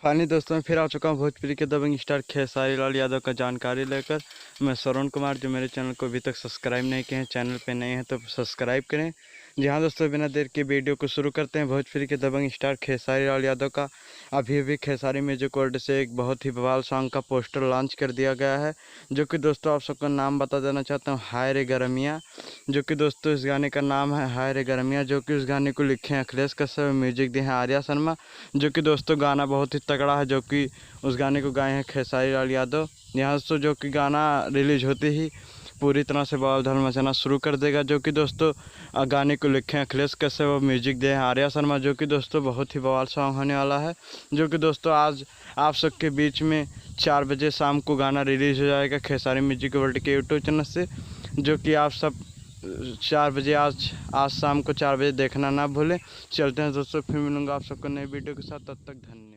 Finally दोस्तों मैं फिर आ चुका हूँ भोजपुरी के दबंग स्टार खेसारी लाल यादव का जानकारी लेकर। मैं श्रवण कुमार, जो मेरे चैनल को अभी तक सब्सक्राइब नहीं किए हैं, चैनल पे नए हैं तो सब्सक्राइब करें। जी हाँ दोस्तों, बिना देर के वीडियो को शुरू करते हैं। भोजपुरी के दबंग स्टार खेसारी लाल यादव का अभी खेसारी म्यूजिक वर्ल्ड से एक बहुत ही बवाल सॉन्ग का पोस्टर लॉन्च कर दिया गया है, जो कि दोस्तों आप सबका नाम बता देना चाहता हूँ, हाय रे गरमिया। जो कि दोस्तों इस गाने का नाम है हाय रे गरमिया, जो कि उस गाने को लिखे हैं अखिलेश कश्यप, म्यूजिक दिए हैं आर्या शर्मा। जो कि दोस्तों गाना बहुत ही तगड़ा है, जो कि उस गाने को गाए हैं खेसारी लाल यादव। यहाँ दोस्तों जो कि गाना रिलीज होते ही पूरी तरह से बवाल धमाल मचाना शुरू कर देगा। जो कि दोस्तों गाने को लिखे हैं अखिलेश कश्यप और म्यूजिक दिए हैं आर्या शर्मा। जो कि दोस्तों बहुत ही बवाल सॉन्ग होने वाला है। जो कि दोस्तों आज आप सबके बीच में 4 बजे शाम को गाना रिलीज़ हो जाएगा खेसारी म्यूजिक वर्ल्ड के यूट्यूब चैनल से। जो कि आप सब 4 बजे आज शाम को 4 बजे देखना ना भूलें। चलते हैं दोस्तों, फिर मिलूँगा आप सबको नई वीडियो के साथ। तब तक धन्यवाद।